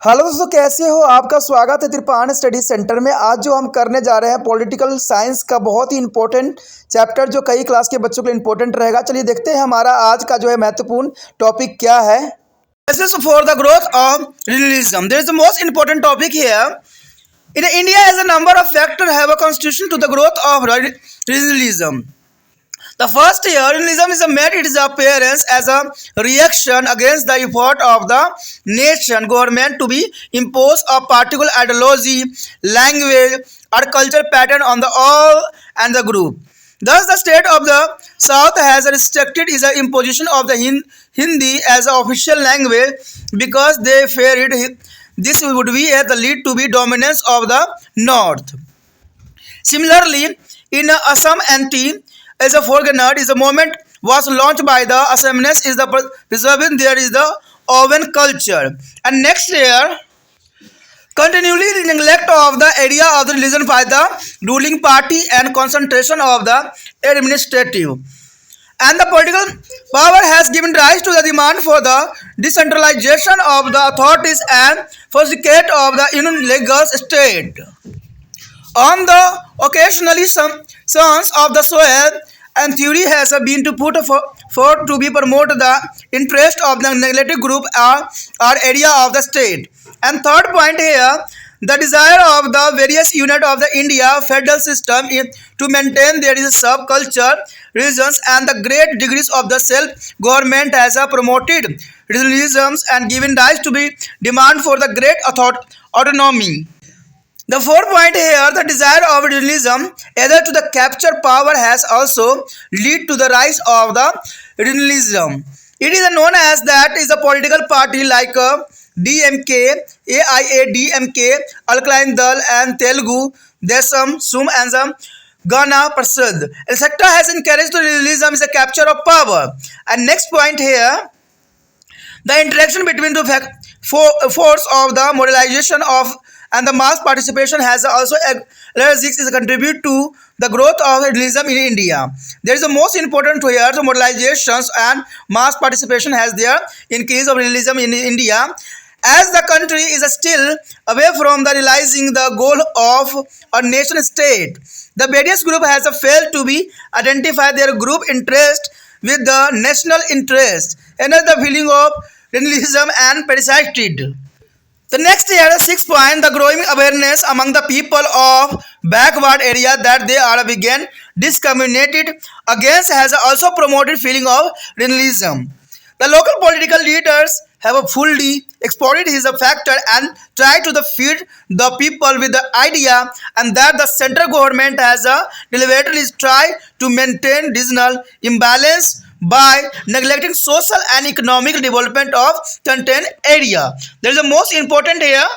Hello दोस्तों, कैसे हो? आपका स्वागत है त्रिपाण स्टडी सेंटर में। आज जो हम करने जा रहे हैं पॉलिटिकल साइंस का बहुत ही इंपॉर्टेंट चैप्टर, जो कई क्लास के बच्चों के लिए इंपॉर्टेंट रहेगा। चलिए देखते हैं हमारा आज का जो है महत्वपूर्ण टॉपिक क्या है। Basis for the growth of regionalism. There is the most important topic here. In India, as a number of factors have a constitution to the growth of regionalism. The first year, regionalism is made its appearance as a reaction against the effort of the nation government to be impose a particular ideology, language, or cultural pattern on the all and the group. Thus, the state of the South has restricted its imposition of the Hindi as an official language because they feared this would be the lead to be dominance of the North. Similarly, in Assam NT, as a foreigner, is a movement was launched by the Assamese is the preserving there is the Oven culture, and next year continually neglect of the area of the religion by the ruling party and concentration of the administrative and the political power has given rise to the demand for the decentralization of the authorities and fortification of the legal state. On the occasionally some sons of the soil and theory has been to put forth to be promote the interest of the neglected group or area of the state. And third point here, the desire of the various unit of the India federal system is to maintain there is a subculture, regions and the great degrees of the self-government has promoted regionalisms and given rise to be demand for the great autonomy. The fourth point here, the desire of regionalism either to the capture power has also lead to the rise of the regionalism. It is known as that is a political party like DMK, AIADMK, Alkaline Dal and Telugu Desam, Sum and some Ghana Prasad. The sector has encouraged regionalism is a capture of power. And next point here, the interaction between the force of the modernization of and the mass participation has also contribute to the growth of regionalism in India. There is the most important here, the modernizations and mass participation has there increase of regionalism in India. As the country is still away from the realizing the goal of a nation state, the various group has failed to be identify their group interest with the national interest, and the feeling of regionalism and parasited. The next year, 6 point, the growing awareness among the people of backward area that they are began discriminated against has also promoted feeling of regionalism. The local political leaders have fully exploited his factor and tried to feed the people with the idea and that the central government has deliberately tried to maintain regional imbalance by neglecting social and economic development of contained area. There is the most important here.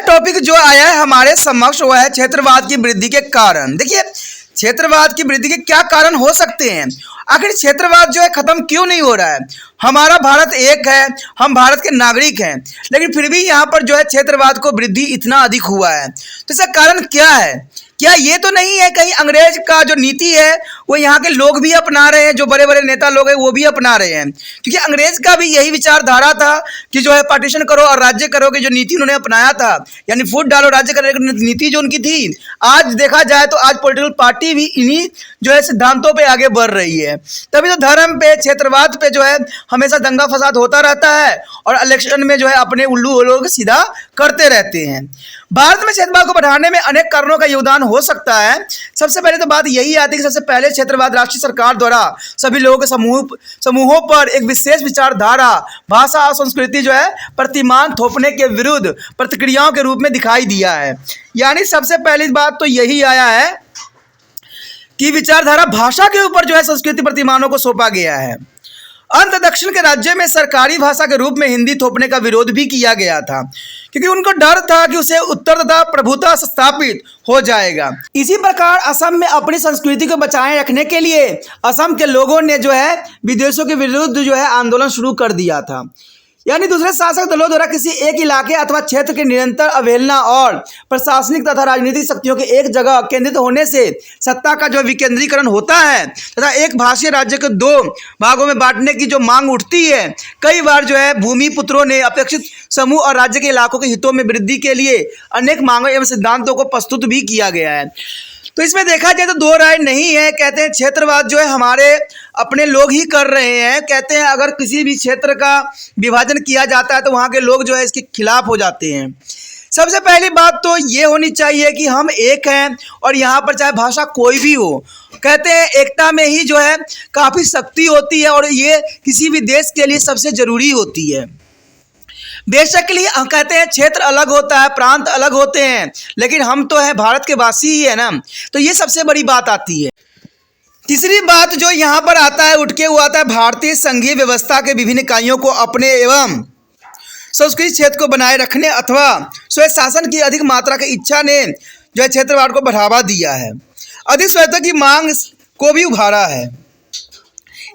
Topic जो आया है हमारे समक्ष वो है क्षेत्रवाद की वृद्धि के कारण। देखिए, क्षेत्रवाद की वृद्धि के क्या कारण हो सकते हैं? आखिर क्षेत्रवाद जो है खत्म क्यों नहीं हो रहा है? हमारा भारत एक है, हम भारत के नागरिक हैं, लेकिन फिर भी यहाँ पर जो है क्षेत्रवाद को वृद्धि इतना अधिक हुआ है। तो इसका कारण क्या है? क्या ये तो नहीं है कहीं अंग्रेज का जो नीति है वो यहाँ के लोग भी अपना रहे हैं, जो बड़े बड़े नेता लोग हैं वो भी अपना रहे हैं? क्योंकि अंग्रेज का भी यही विचारधारा था कि जो है पार्टीशन करो और राज्य करो की जो नीति उन्होंने अपनाया था, यानी फूट डालो राज्य करने की नीति जो उनकी थी। आज देखा जाए तो आज पॉलिटिकल पार्टी भी इन्हीं जो है सिद्धांतों पे आगे बढ़ रही है। तभी तो धर्म पे, क्षेत्रवाद पे जो है हमेशा दंगा फसाद होता रहता है और इलेक्शन में जो है अपने उल्लू लोग सीधा करते रहते हैं। भारत में क्षेत्रवाद को बढ़ाने में अनेक कारणों का योगदान हो सकता है। सबसे पहले तो बात यही आती है कि सबसे पहले क्षेत्रवाद राष्ट्रीय सरकार द्वारा सभी लोगों के समूहों पर एक विशेष विचारधारा, भाषा और संस्कृति जो है प्रतिमान थोपने के विरुद्ध प्रतिक्रियाओं के रूप में दिखाई दिया है। यानी सबसे पहली बात तो यही आया है कि विचारधारा भाषा के ऊपर जो है संस्कृति प्रतिमानों को सौंपा गया है। अंत दक्षिण के राज्य में सरकारी भाषा के रूप में हिंदी थोपने का विरोध भी किया गया था, क्योंकि उनको डर था कि उसे उत्तर तथा प्रभुता स्थापित हो जाएगा। इसी प्रकार असम में अपनी संस्कृति को बचाए रखने के लिए असम के लोगों ने जो है विदेशों के विरुद्ध जो है आंदोलन शुरू कर दिया था। यानी दूसरे शासक दलों द्वारा किसी एक इलाके अथवा क्षेत्र के निरंतर अवहेलना और प्रशासनिक तथा राजनीतिक शक्तियों के एक जगह केंद्रित होने से सत्ता का जो विकेंद्रीकरण होता है तथा एक भाषीय राज्य को दो भागों में बांटने की जो मांग उठती है, कई बार जो है भूमि पुत्रों ने अपेक्षित समूह और राज्य के इलाकों के हितों में वृद्धि के लिए अनेक मांगों एवं सिद्धांतों को प्रस्तुत भी किया गया है। तो इसमें देखा जाए तो दो राय नहीं है। कहते हैं क्षेत्रवाद जो है हमारे अपने लोग ही कर रहे हैं। कहते हैं अगर किसी भी क्षेत्र का विभाजन किया जाता है तो वहाँ के लोग जो है इसके खिलाफ हो जाते हैं। सबसे पहली बात तो ये होनी चाहिए कि हम एक हैं और यहाँ पर चाहे भाषा कोई भी हो, कहते हैं एकता में ही जो है काफ़ी शक्ति होती है और ये किसी भी देश के लिए सबसे ज़रूरी होती है। बेशक लिए कहते हैं क्षेत्र अलग होता है, प्रांत अलग होते हैं, लेकिन हम तो हैं भारत के वासी ही है ना, तो ये सबसे बड़ी बात आती है। तीसरी बात जो यहाँ पर आता है उठ के हुआ आता है भारतीय संघीय व्यवस्था के विभिन्न इकाइयों को अपने एवं संस्कृति क्षेत्र को बनाए रखने अथवा स्वयं शासन की अधिक मात्रा की इच्छा ने जो है क्षेत्रवाद को बढ़ावा दिया है, अधिक स्वायत्ता की मांग को भी उभारा है।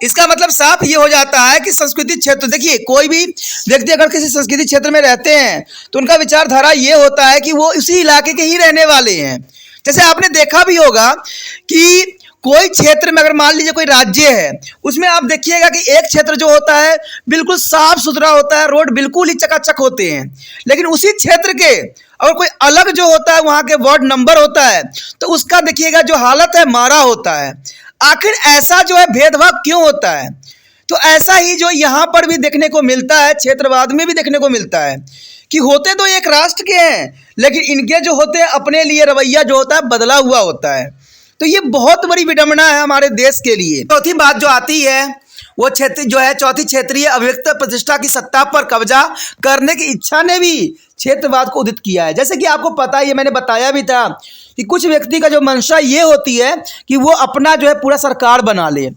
इसका मतलब साफ ये हो जाता है कि संस्कृति क्षेत्र, देखिए कोई भी व्यक्ति अगर किसी संस्कृति क्षेत्र में रहते हैं तो उनका विचारधारा ये होता है कि वो उसी इलाके के ही रहने वाले हैं। जैसे आपने देखा भी होगा कि कोई क्षेत्र में अगर मान लीजिए कोई राज्य है, उसमें आप देखिएगा कि एक क्षेत्र जो होता है बिल्कुल साफ सुथरा होता है, रोड बिल्कुल ही चकाचक होते हैं, लेकिन उसी क्षेत्र के और कोई अलग जो होता है वहाँ के वार्ड नंबर होता है तो उसका देखिएगा जो हालत है मारा होता है। आखिर ऐसा जो है भेदभाव क्यों होता है? तो ऐसा ही जो यहाँ पर भी देखने को मिलता है, क्षेत्रवाद में भी देखने को मिलता है कि होते तो एक राष्ट्र के हैं लेकिन इनके जो होते हैं अपने लिए रवैया जो होता है बदला हुआ होता है। तो ये बहुत बड़ी विडंबना है हमारे देश के लिए। चौथी बात जो आती है वो क्षेत्र जो है चौथी क्षेत्रीय अभिव्यक्त प्रतिष्ठा की सत्ता पर कब्जा करने की इच्छा ने भी क्षेत्रवाद को उदित किया है। जैसे कि आपको पता है, ये मैंने बताया भी था कि कुछ व्यक्ति का जो मंशा ये होती है कि वो अपना जो है पूरा सरकार बना ले,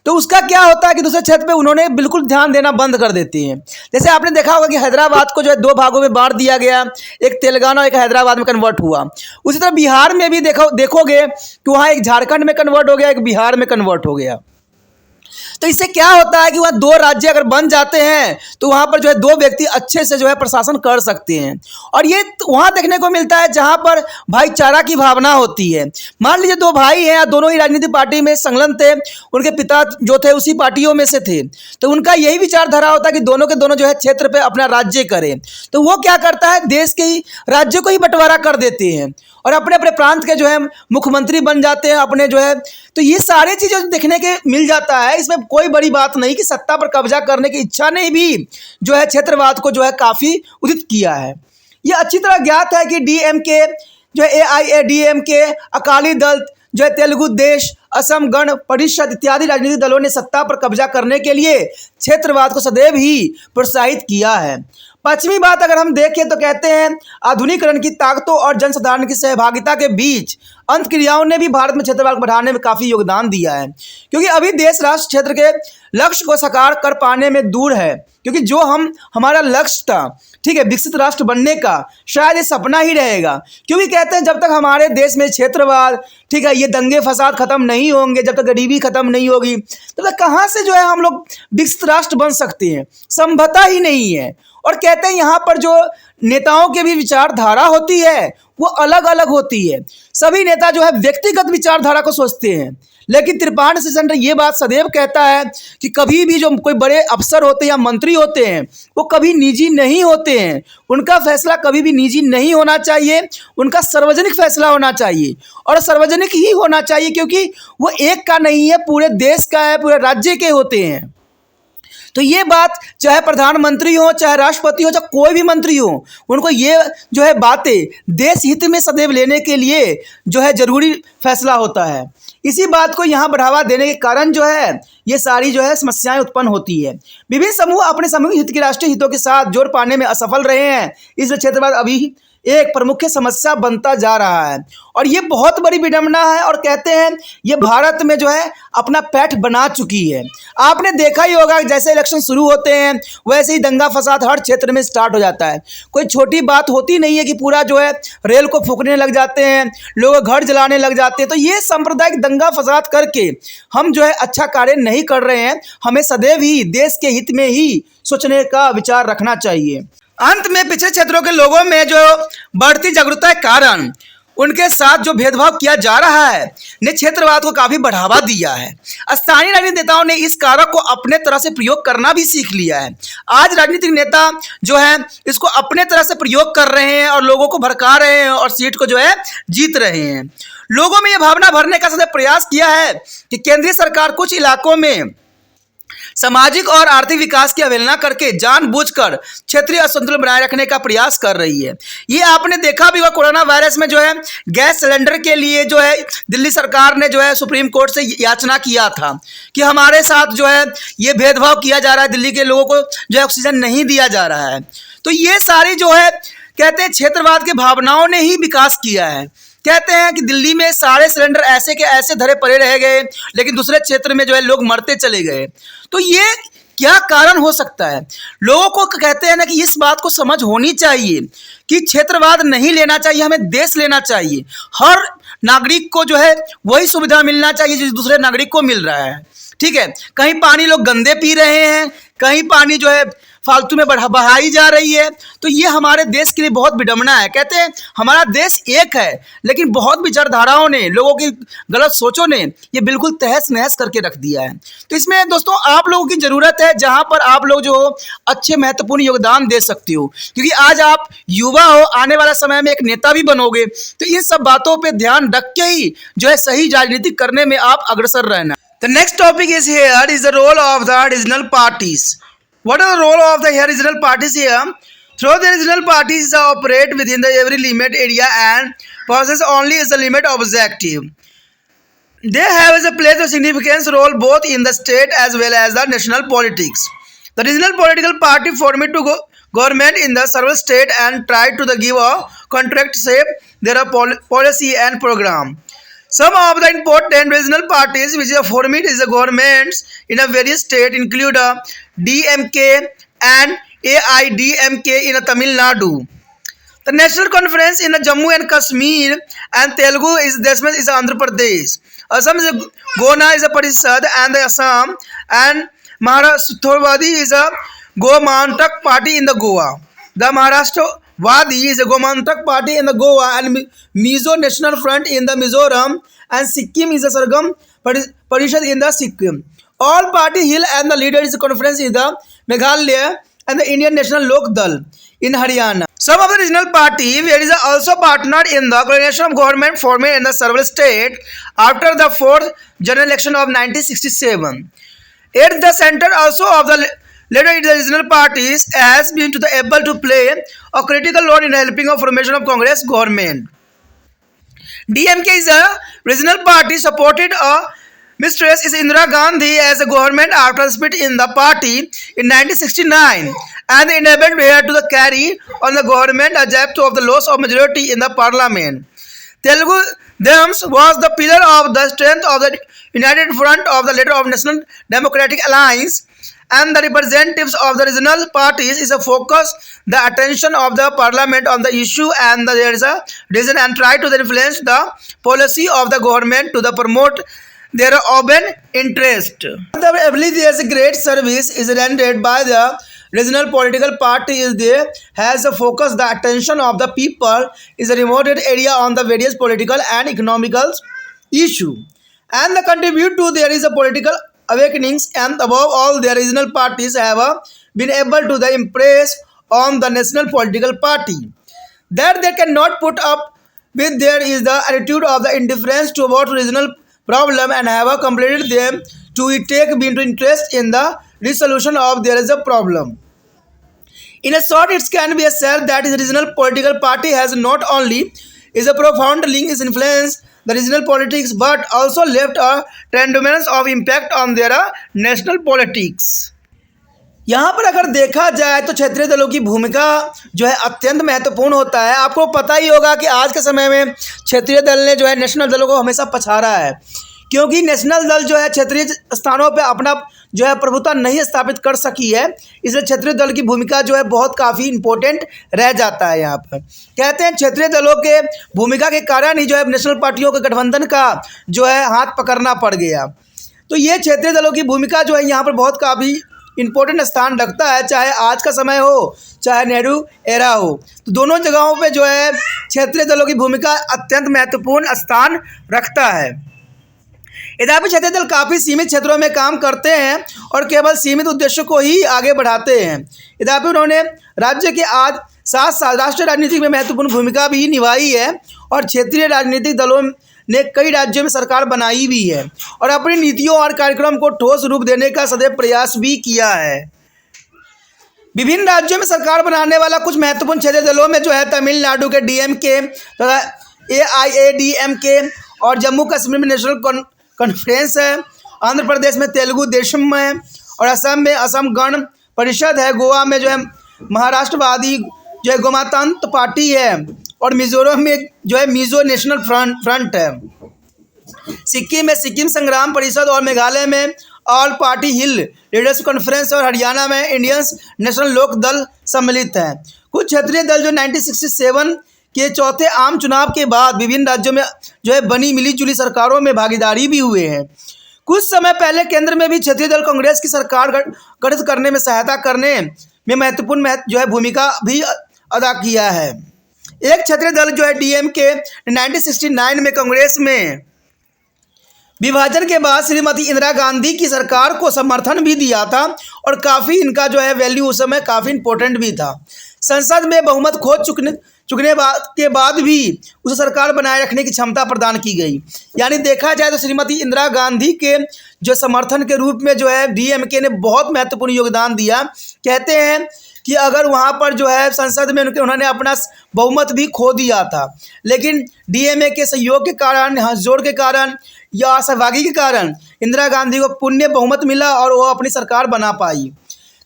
तो उसका क्या होता है कि दूसरे क्षेत्र पे उन्होंने बिल्कुल ध्यान देना बंद कर देते हैं। जैसे आपने देखा होगा कि हैदराबाद को जो है दो भागों में बांट दिया गया, एक तेलंगाना और एक हैदराबाद में कन्वर्ट हुआ। उसी तरह बिहार में भी देखोगे कि वहाँ एक झारखंड में कन्वर्ट हो गया, एक बिहार में कन्वर्ट हो गया। तो इससे क्या होता है कि वहाँ दो राज्य अगर बन जाते हैं तो वहाँ पर जो है दो व्यक्ति अच्छे से जो है प्रशासन कर सकते हैं। और ये वहाँ देखने को मिलता है जहाँ पर भाईचारा की भावना होती है। मान लीजिए दो भाई हैं, दोनों ही राजनीतिक पार्टी में संलग्न थे, उनके पिता जो थे उसी पार्टियों में से थे, तो उनका यही विचारधारा होता है कि दोनों के दोनों जो है क्षेत्र पर अपना राज्य करें। तो वो क्या करता है, देश के ही राज्यों को ही बंटवारा कर देते हैं और अपने अपने प्रांत के जो है मुख्यमंत्री बन जाते हैं अपने जो है। तो ये सारी चीज़ें देखने के मिल जाता है। इसमें कोई बड़ी बात नहीं कि सत्ता पर कब्जा करने की इच्छा ने भी जो है क्षेत्रवाद को जो है काफ़ी उदित किया है। ये अच्छी तरह ज्ञात है कि डीएमके जो है एआईएडीएमके, अकाली दल जो है तेलुगु देश, असम गण परिषद इत्यादि राजनीतिक दलों ने सत्ता पर कब्जा करने के लिए क्षेत्रवाद को सदैव ही प्रोत्साहित किया है। पश्चिमी बात अगर हम देखें तो कहते हैं आधुनिकीकरण की ताकतों और जनसाधारण की सहभागिता के बीच अंतक्रियाओं ने भी भारत में क्षेत्रवाद को बढ़ाने में काफ़ी योगदान दिया है, क्योंकि अभी देश राष्ट्र क्षेत्र के लक्ष्य को साकार कर पाने में दूर है। क्योंकि जो हमारा लक्ष्य था, ठीक है, विकसित राष्ट्र बनने का, शायद ये सपना ही रहेगा। क्योंकि कहते हैं जब तक हमारे देश में क्षेत्रवाद, ठीक है, ये दंगे फसाद खत्म नहीं होंगे, जब तक गरीबी खत्म नहीं होगी, तब तक कहाँ से जो है हम लोग विकसित राष्ट्र बन सकते हैं? संभवतः ही नहीं है। और कहते हैं यहाँ पर जो नेताओं की भी विचारधारा होती है वो अलग अलग होती है। सभी नेता जो है व्यक्तिगत विचारधारा को सोचते हैं, लेकिन त्रिपाठी सेशन ये बात सदैव कहता है कि कभी भी जो कोई बड़े अफसर होते हैं या मंत्री होते हैं वो कभी निजी नहीं होते हैं। उनका फैसला कभी भी निजी नहीं होना चाहिए, उनका सार्वजनिक फैसला होना चाहिए और सार्वजनिक ही होना चाहिए, क्योंकि वो एक का नहीं है, पूरे देश का है, पूरे राज्य के होते हैं। तो ये बात चाहे प्रधानमंत्री हो, चाहे राष्ट्रपति हो, चाहे कोई भी मंत्री हो, उनको ये जो है बातें देश हित में सदैव लेने के लिए जो है जरूरी फैसला होता है। इसी बात को यहाँ बढ़ावा देने के कारण जो है ये सारी जो है समस्याएं उत्पन्न होती है। विभिन्न समूह अपने सामूहिक हित के राष्ट्रीय हितों के साथ जोड़ पाने में असफल रहे हैं, इसलिए क्षेत्रवाद अभी एक प्रमुख समस्या बनता जा रहा है और ये बहुत बड़ी विडंबना है और कहते हैं ये भारत में जो है अपना पैठ बना चुकी है। आपने देखा ही होगा जैसे इलेक्शन शुरू होते हैं वैसे ही दंगा फसाद हर क्षेत्र में स्टार्ट हो जाता है। कोई छोटी बात होती नहीं है कि पूरा जो है रेल को फूकने लग जाते हैं, लोग घर जलाने लग जाते हैं। तो ये सांप्रदायिक दंगा फसाद करके हम जो है अच्छा कार्य नहीं कर रहे हैं। हमें सदैव ही देश के हित में ही सोचने का विचार रखना चाहिए। अंत में पिछड़े क्षेत्रों के लोगों में जो बढ़ती जागरूकता के कारण उनके साथ जो भेदभाव किया जा रहा है ने क्षेत्रवाद को काफी बढ़ावा दिया है। स्थानीय राजनीतिक नेताओं ने इस कारक को अपने तरह से प्रयोग करना भी सीख लिया है। आज राजनीतिक नेता जो है इसको अपने तरह से प्रयोग कर रहे हैं और लोगों को भड़का रहे हैं और सीट को जो है जीत रहे हैं। लोगों में यह भावना भरने का सदैव प्रयास किया है कि केंद्रीय सरकार कुछ इलाकों में सामाजिक और आर्थिक विकास की अवहेलना करके जानबूझकर क्षेत्रीय असंतुलन बनाए रखने का प्रयास कर रही है। ये आपने देखा भी होगा कोरोना वायरस में जो है गैस सिलेंडर के लिए जो है दिल्ली सरकार ने जो है सुप्रीम कोर्ट से याचना किया था कि हमारे साथ जो है ये भेदभाव किया जा रहा है, दिल्ली के लोगों को जो है ऑक्सीजन नहीं दिया जा रहा है। तो ये सारी जो है कहते हैं क्षेत्रवाद के भावनाओं ने ही विकास किया है। कहते हैं कि दिल्ली में सारे सिलेंडर ऐसे के ऐसे धरे पड़े रह गए, लेकिन दूसरे क्षेत्र में जो है लोग मरते चले गए। तो ये क्या कारण हो सकता है? लोगों को कहते हैं ना कि इस बात को समझ होनी चाहिए कि क्षेत्रवाद नहीं लेना चाहिए, हमें देश लेना चाहिए। हर नागरिक को जो है वही सुविधा मिलना चाहिए जो दूसरे नागरिक को मिल रहा है। ठीक है, कहीं पानी लोग गंदे पी रहे हैं, कहीं पानी जो है फालतू में बहाई जा रही है। तो ये हमारे देश के लिए बहुत विडंबना है। कहते हैं हमारा देश एक है, लेकिन बहुत विचारधाराओं ने, लोगों की गलत सोचों ने ये बिल्कुल तहस नहस करके रख दिया है। तो इसमें दोस्तों आप लोगों की ज़रूरत है जहाँ पर आप लोग जो हो अच्छे महत्वपूर्ण योगदान दे सकते हो, क्योंकि आज आप युवा हो, आने वाला समय में एक नेता भी बनोगे। तो इन सब बातों पर ध्यान रख के ही जो है सही राजनीति करने में आप अग्रसर रहना। The next topic is here is the role of the regional parties. What is the role of the regional parties here? Through the regional parties operate within the every limit area and possess only is the limit objective. They have a plays a significant role both in the state as well as the national politics. The regional political party form it to government in the several state and try to the give a contract shape their policy and program. Some of the important regional parties which are formed is the governments in a various state include DMK and AIDMK in Tamil Nadu. The National Conference in Jammu and Kashmir and Telugu is Andhra Pradesh. Assam is Gona is a Parishad and the Assam, and Maharashtra is a Gomantak party in the Goa. The Maharashtra Wadi is a Gomantak party in the Goa and Mizo National Front in the Mizoram, and Sikkim is a Sargam Parishad in the Sikkim. All Party Hill and the leader is a conference in the Meghalaya and the Indian National Lok Dal in Haryana. Some of the regional party where is also partnered in the coordination of government formed in the several state after the 4th general election of 1967. At the center also of the later the regional parties has been to the able to play a critical role in helping of formation of Congress government. DMK is a regional party supported a mistress is Indira Gandhi as a government after split in the party in 1969 and enabled her to the carry on the government adject of the loss of majority in the parliament. Telugu Dems was the pillar of the strength of the United Front of the later of National Democratic Alliance, and the representatives of the regional parties is a focus the attention of the parliament on the issue, and there is a reason and try to influence the policy of the government to the promote their own interest. I believe there is a great service is rendered by the regional political party is there has a focus the attention of the people is a remote area on the various political and economical issue, and the contribute to there is a political awakenings, and above all their regional parties have been able to the impress on the national political party that they cannot put up with there is the attitude of the indifference toward regional problem and have completed them to take into interest in the resolution of there is a problem. In a short, it can be said that the regional political party has not only is a profound link is influence the regional politics but also left a tremendous of impact on their national politics. यहाँ पर अगर देखा जाए तो क्षेत्रीय दलों की भूमिका जो है अत्यंत महत्वपूर्ण होता है। आपको पता ही होगा कि आज के समय में क्षेत्रीय दल ने जो है नेशनल दलों को हमेशा पछाड़ा है, क्योंकि नेशनल दल जो है क्षेत्रीय स्थानों पे अपना जो है प्रभुत्व नहीं स्थापित कर सकी है। इसलिए क्षेत्रीय दल की भूमिका जो है बहुत काफ़ी इम्पोर्टेंट रह जाता है। यहाँ पर कहते हैं क्षेत्रीय दलों के भूमिका के कारण ही जो है नेशनल पार्टियों के गठबंधन का जो है हाथ पकड़ना पड़ गया। तो ये क्षेत्रीय दलों की भूमिका जो है यहाँ पर बहुत काफ़ी इम्पोर्टेंट स्थान रखता है, चाहे आज का समय हो चाहे नेहरू एरा हो। तो दोनों जगहों पे जो है क्षेत्रीय दलों की भूमिका अत्यंत महत्वपूर्ण स्थान रखता है। यद्यपि क्षेत्रीय दल काफ़ी सीमित क्षेत्रों में काम करते हैं और केवल सीमित उद्देश्यों को ही आगे बढ़ाते हैं। यद्यपि उन्होंने राज्य के आज साथ साथ राष्ट्रीय राजनीति में महत्वपूर्ण भूमिका भी निभाई है और क्षेत्रीय राजनीतिक दलों ने कई राज्यों में सरकार बनाई भी है और अपनी नीतियों और कार्यक्रम को ठोस रूप देने का सदैव प्रयास भी किया है। विभिन्न राज्यों में सरकार बनाने वाला कुछ महत्वपूर्ण क्षेत्रीय दलों में जो है तमिलनाडु के डीएमके तथा एआईएडीएमके और जम्मू कश्मीर में नेशनल कॉन्फ्रेंस है, आंध्र प्रदेश में तेलुगु देशम है और असम में असम गण परिषद है, गोवा में जो है महाराष्ट्रवादी जो है गोमातांत्रिक पार्टी है और मिजोरम में जो है मिजो नेशनल फ्रंट है। सिक्किम में सिक्किम संग्राम परिषद और मेघालय में ऑल पार्टी हिल लीडर्स कॉन्फ्रेंस और हरियाणा में इंडियंस नेशनल लोक दल सम्मिलित है। कुछ क्षेत्रीय दल जो 1967 के चौथे आम चुनाव के बाद विभिन्न राज्यों में जो है बनी मिलीजुली सरकारों में भागीदारी भी हुए हैं। कुछ समय पहले केंद्र में भी क्षेत्रीय दल कांग्रेस की सरकार गठित करने में सहायता करने में महत्वपूर्ण जो है भूमिका भी अदा किया है। एक क्षेत्रीय दल जो है डीएमके 1969 में कांग्रेस में विभाजन के बाद श्रीमती इंदिरा गांधी की सरकार को समर्थन भी दिया था और काफ़ी इनका जो है वैल्यू उस समय काफ़ी इम्पोर्टेंट भी था। संसद में बहुमत खो चुकने के बाद भी उसे सरकार बनाए रखने की क्षमता प्रदान की गई। यानी देखा जाए तो श्रीमती इंदिरा गांधी के जो समर्थन के रूप में जो है डीएमके ने बहुत महत्वपूर्ण योगदान दिया। कहते हैं कि अगर वहाँ पर जो है संसद में उन्होंने अपना बहुमत भी खो दिया था, लेकिन डीएमके के सहयोग के कारण, हाथ जोड़ के कारण या सहभागी के कारण इंदिरा गांधी को पुण्य बहुमत मिला और वो अपनी सरकार बना पाई।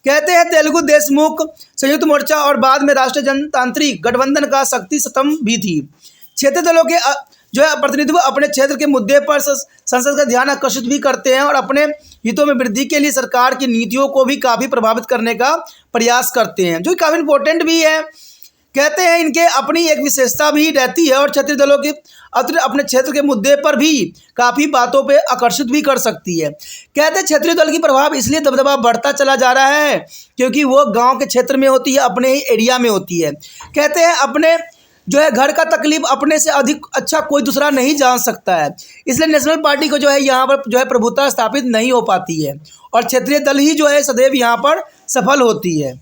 कहते हैं तेलुगु देशमुख संयुक्त मोर्चा और बाद में राष्ट्रीय जनतांत्रिक गठबंधन का शक्ति स्तंभ भी थी। क्षेत्रीय दलों के जो है प्रतिनिधित्व अपने क्षेत्र के मुद्दे पर संसद का ध्यान आकर्षित भी करते हैं और अपने हितों में वृद्धि के लिए सरकार की नीतियों को भी काफ़ी प्रभावित करने का प्रयास करते हैं, जो काफ़ी इम्पोर्टेंट भी है। कहते हैं इनके अपनी एक विशेषता भी रहती है और क्षेत्रीय दलों की अपने क्षेत्र के मुद्दे पर भी काफ़ी बातों पे आकर्षित भी कर सकती है। कहते हैं क्षेत्रीय दल की प्रभाव इसलिए दबदबा बढ़ता चला जा रहा है क्योंकि वो गांव के क्षेत्र में होती है, अपने ही एरिया में होती है। कहते हैं अपने जो है घर का तकलीफ अपने से अधिक अच्छा कोई दूसरा नहीं जान सकता है, इसलिए नेशनल पार्टी को जो है यहाँ पर जो है प्रभुत्व स्थापित नहीं हो पाती है और क्षेत्रीय दल ही जो है सदैव यहाँ पर सफल होती है।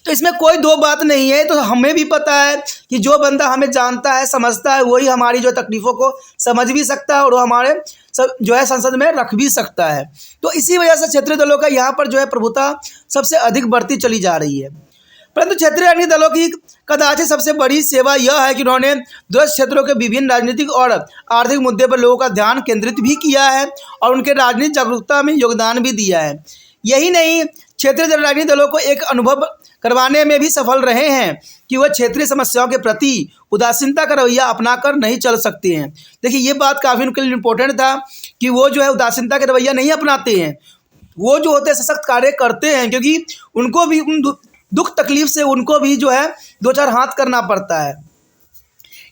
तो इसमें कोई दो बात नहीं है। तो हमें भी पता है कि जो बंदा हमें जानता है, समझता है, वही हमारी जो तकलीफ़ों को समझ भी सकता है और वो हमारे सब जो है संसद में रख भी सकता है। तो इसी वजह से क्षेत्रीय दलों का यहाँ पर जो है प्रभुता सबसे अधिक बढ़ती चली जा रही है। परंतु क्षेत्रीय राजनीतिक दलों की कदाचित सबसे बड़ी सेवा यह है कि उन्होंने दूरस्थ क्षेत्रों के विभिन्न राजनीतिक और आर्थिक मुद्दे पर लोगों का ध्यान केंद्रित भी किया है और उनके राजनीतिक जागरूकता में योगदान भी दिया है। यही नहीं, क्षेत्रीय राजनीतिक दलों को एक अनुभव करवाने में भी सफल रहे हैं कि वह क्षेत्रीय समस्याओं के प्रति उदासीनता का रवैया अपनाकर नहीं चल सकते हैं। देखिए ये बात काफ़ी उनके लिए इम्पोर्टेंट था कि वो जो है उदासीनता का रवैया नहीं अपनाते हैं, वो जो होते हैं सशक्त कार्य करते हैं, क्योंकि उनको भी उन दुख तकलीफ से उनको भी जो है दो चार हाथ करना पड़ता है।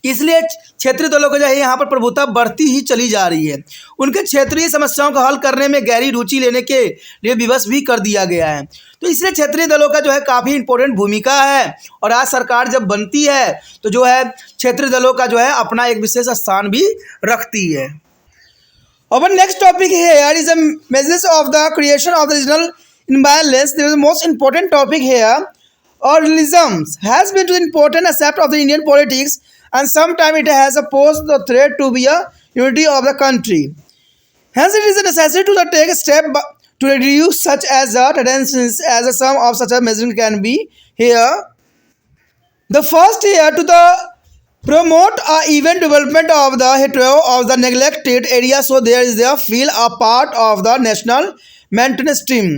इसलिए क्षेत्रीय दलों को जो है यहाँ पर प्रभुता बढ़ती ही चली जा रही है। उनके क्षेत्रीय समस्याओं का हल करने में गहरी रुचि लेने के लिए विवश भी कर दिया गया है। तो इसलिए क्षेत्रीय दलों का जो है काफ़ी इंपॉर्टेंट भूमिका है और आज सरकार जब बनती है तो जो है क्षेत्रीय दलों का जो है अपना एक विशेष स्थान भी रखती है। और नेक्स्ट टॉपिक है is the measures of the creation of the regional imbalance. There is the most important topic here. Oralism has been an important aspect of the Indian politics, and sometimes it has posed the threat to be a unity of the country. Hence, it is necessary to take a step to reduce such as the tendencies as a sum of such a measure can be here. The first here to the promote a even development of the hetero of the neglected area, so there is a feel a part of the national maintenance stream.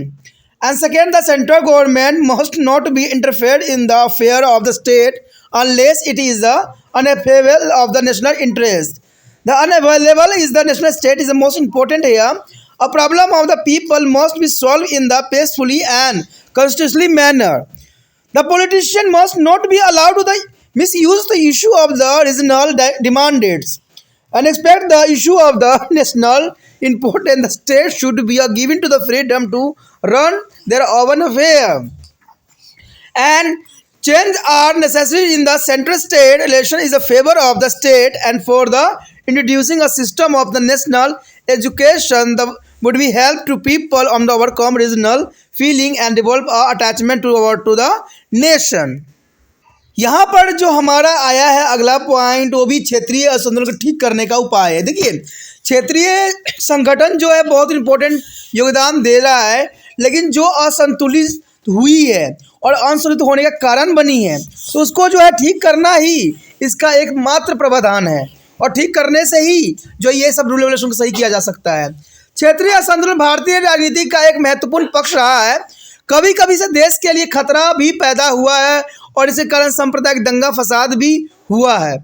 And second, the central government must not be interfered in the affair of the state unless it is the unavailable of the national interest. The unavailable is the national state is the most important here. A problem of the people must be solved in the peacefully and constitutionally manner. The politician must not be allowed to misuse the issue of the regional demands and expect the issue of the national import, and the state should be given to the freedom to run their own affair. And change are necessary in the central state relation is a favor of the state, and for the introducing a system of the national education the would be help to people on the overcome regional feeling and develop a attachment to the nation. यहाँ पर जो हमारा आया है अगला point वो भी क्षेत्रीय असंतुलन को ठीक करने का उपाय है। देखिए क्षेत्रीय संगठन जो है बहुत इंपॉर्टेंट योगदान दे रहा है, लेकिन जो असंतुलित हुई है और असंतुलित होने का कारण बनी है तो उसको जो है ठीक करना ही इसका एकमात्र प्रावधान है, और ठीक करने से ही जो ये सब रूल रेगुलेशन को सही किया जा सकता है। क्षेत्रीय असंतुलन भारतीय राजनीति का एक महत्वपूर्ण पक्ष रहा है। कभी कभी से देश के लिए खतरा भी पैदा हुआ है और इसके कारण सांप्रदायिक दंगा फसाद भी हुआ है।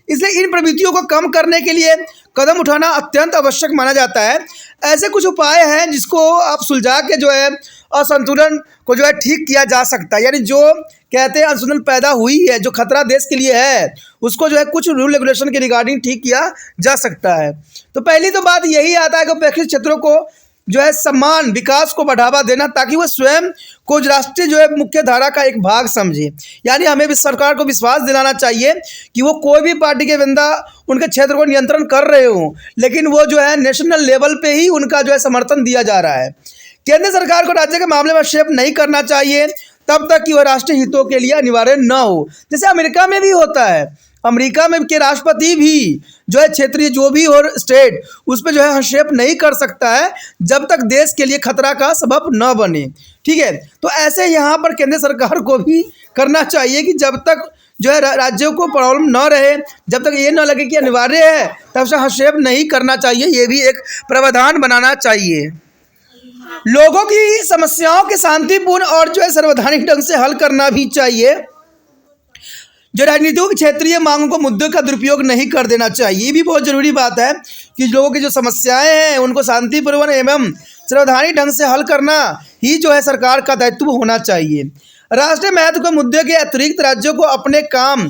इसलिए इन प्रवृत्तियों को कम करने के लिए कदम उठाना अत्यंत आवश्यक माना जाता है। ऐसे कुछ उपाय हैं जिसको आप सुलझा के जो है असंतुलन को जो है ठीक किया जा सकता है, यानी जो कहते हैं असंतुलन पैदा हुई है, जो खतरा देश के लिए है, उसको जो है कुछ रूल रेगुलेशन के रिगार्डिंग ठीक किया जा सकता है। तो पहली तो बात यही आता है कि उपेक्षित क्षेत्रों को जो है सम्मान विकास को बढ़ावा देना ताकि वह स्वयं को राष्ट्रीय जो है मुख्य धारा का एक भाग समझे। यानी हमें भी सरकार को विश्वास दिलाना चाहिए कि वो कोई भी पार्टी के बंदा उनके क्षेत्र को नियंत्रण कर रहे हो, लेकिन वो जो है नेशनल लेवल पे ही उनका जो है समर्थन दिया जा रहा है। केंद्र सरकार को राज्य के मामले में हस्तक्षेप नहीं करना चाहिए तब तक कि वह राष्ट्रीय हितों के लिए अनिवार्य न हो। जैसे अमेरिका में भी होता है, अमेरिका में के राष्ट्रपति भी जो है क्षेत्रीय जो भी हो स्टेट उस पर जो है हस्तक्षेप नहीं कर सकता है जब तक देश के लिए खतरा का सबब न बने। ठीक है, तो ऐसे यहाँ पर केंद्र सरकार को भी करना चाहिए कि जब तक जो है राज्यों को प्रॉब्लम न रहे, जब तक ये न लगे कि अनिवार्य है, तब से हस्तक्षेप नहीं करना चाहिए। ये भी एक प्रावधान बनाना चाहिए। लोगों की समस्याओं के शांतिपूर्ण और जो है संवैधानिक ढंग से हल करना भी चाहिए। जो राजनीतिक क्षेत्रीय मांगों को मुद्दों का दुरुपयोग नहीं कर देना चाहिए। ये भी बहुत जरूरी बात है कि लोगों की जो समस्याएं हैं उनको शांतिपूर्ण एवं संवैधानिक ढंग से हल करना ही जो है सरकार का दायित्व होना चाहिए। राष्ट्रीय महत्व के मुद्दे के अतिरिक्त राज्यों को अपने काम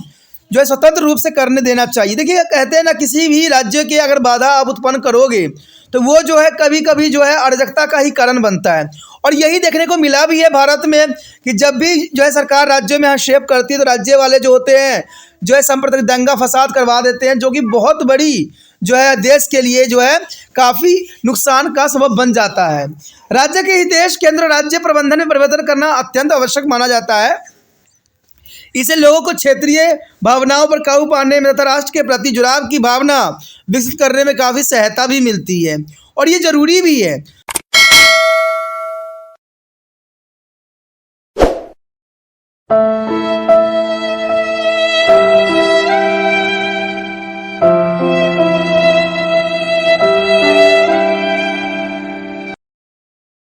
जो है स्वतंत्र रूप से करने देना चाहिए। देखिए कहते हैं ना, किसी भी राज्य के अगर बाधा आप उत्पन्न करोगे तो वो जो है कभी कभी जो है अराजकता का ही कारण बनता है। और यही देखने को मिला भी है भारत में कि जब भी जो है सरकार राज्यों में हस्तक्षेप करती है तो राज्य वाले जो होते हैं जो है सांप्रदायिक दंगा फसाद करवा देते हैं, जो कि बहुत बड़ी जो है देश के लिए जो है काफ़ी नुकसान का सबब बन जाता है। राज्य के हितेश केंद्र राज्य प्रबंधन में परिवर्तन करना अत्यंत आवश्यक माना जाता है। इसे लोगों को क्षेत्रीय भावनाओं पर काबू पाने में तथा राष्ट्र के प्रति जुड़ाव की भावना विकसित करने में काफ़ी सहायता भी मिलती है, और ये ज़रूरी भी है।